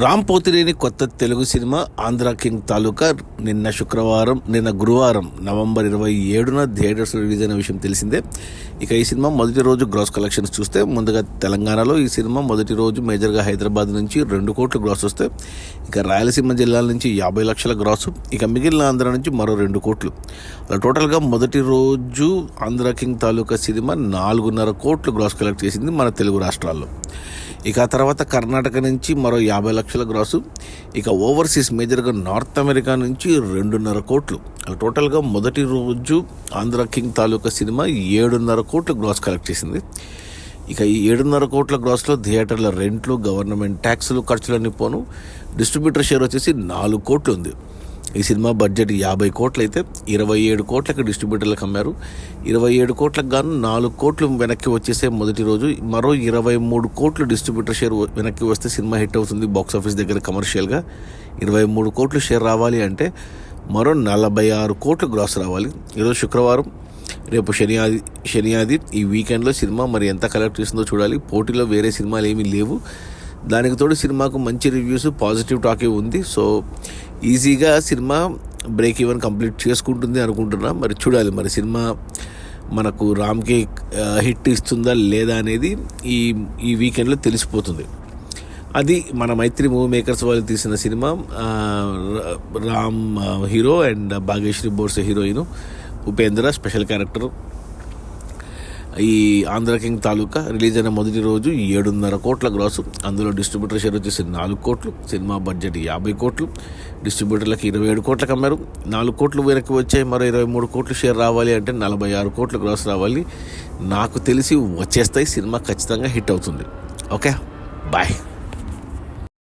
రామ్ పోతినేని కొత్త Telugu cinema Andhra king తాలూకా నిన్న గురువారం నవంబర్ 27న థియేటర్స్ రిలీజ్ అయిన విషయం తెలిసిందే. ఇక ఈ సినిమా మొదటి రోజు గ్రాస్ కలెక్షన్స్ చూస్తే ముందుగా తెలంగాణలో ఈ సినిమా మొదటి రోజు మేజర్గా హైదరాబాద్ నుంచి 2 కోట్ల గ్రాస్ వస్తే, ఇక రాయలసీమ జిల్లాల నుంచి 50 లక్షల గ్రాసు, ఇక మిగిలిన ఆంధ్ర నుంచి మరో 2 కోట్లు. అలా టోటల్గా మొదటి రోజు ఆంధ్ర కింగ్ తాలూకా సినిమా 4.5 కోట్లు గ్రాస్ కలెక్ట్ చేసింది మన తెలుగు రాష్ట్రాల్లో. ఇక ఆ తర్వాత కర్ణాటక నుంచి మరో 50 లక్షల గ్రాసు, ఇక ఓవర్సీస్ మేజర్గా నార్త్ అమెరికా నుంచి 2.5 కోట్లు. టోటల్గా మొదటి రోజు ఆంధ్ర కింగ్ తాలూకా సినిమా 7.5 కోట్లు గ్రాస్ కలెక్ట్ చేసింది. ఇక ఈ 7.5 కోట్ల గ్రాస్లో థియేటర్ల రెంట్లు, గవర్నమెంట్ ట్యాక్సులు, ఖర్చులన్నీ పోను డిస్ట్రిబ్యూటర్ షేర్ వచ్చేసి 4 కోట్లు ఉంది. ఈ సినిమా బడ్జెట్ 50 కోట్లు అయితే 27 కోట్లకి డిస్ట్రిబ్యూటర్లకు అమ్మారు. 27 కోట్లకు గాను 4 కోట్లు వెనక్కి వచ్చేసే మొదటి రోజు, మరో 23 కోట్లు డిస్ట్రిబ్యూటర్ షేర్ వెనక్కి వస్తే సినిమా హిట్ అవుతుంది. బాక్స్ ఆఫీస్ దగ్గర కమర్షియల్గా 23 కోట్లు షేర్ రావాలి అంటే మరో 46 కోట్లు గ్రాస్ రావాలి. ఈరోజు శుక్రవారం, రేపు శనియాది ఈ వీకెండ్లో సినిమా మరి ఎంత కలెక్ట్ చేస్తుందో చూడాలి. పోటీలో వేరే సినిమాలు ఏమీ లేవు. దానికి తోడు సినిమాకు మంచి రివ్యూస్, పాజిటివ్ టాకే ఉంది. సో ఈజీగా సినిమా బ్రేక్ ఈవెన్ కంప్లీట్ చేసుకుంటుంది అనుకుంటున్నా. మరి చూడాలి, మరి సినిమా మనకు రామ్కి హిట్ ఇస్తుందా లేదా అనేది ఈ వీకెండ్లో తెలిసిపోతుంది. అది మన మైత్రి మూవీ మేకర్స్ వాళ్ళు తీసిన సినిమా. Ram hero and Bhagyashri Borse heroine, Upendra special character. ఈ ఆంధ్ర కింగ్ తాలూకా రిలీజ్ అయిన మొదటి రోజు 7.5 కోట్ల గ్రాసు, అందులో డిస్ట్రిబ్యూటర్ షేర్ వచ్చేసి 4 కోట్లు. సినిమా బడ్జెట్ 50 కోట్లు, డిస్ట్రిబ్యూటర్లకు 27 కోట్లకు అమ్మారు. 4 కోట్లు వెనక్కి వచ్చాయి, మరో 23 కోట్లు షేర్ రావాలి అంటే 46 కోట్ల గ్రాస్ రావాలి. నాకు తెలిసి వచ్చేస్తాయి, సినిమా ఖచ్చితంగా హిట్ అవుతుంది. Okay, bye.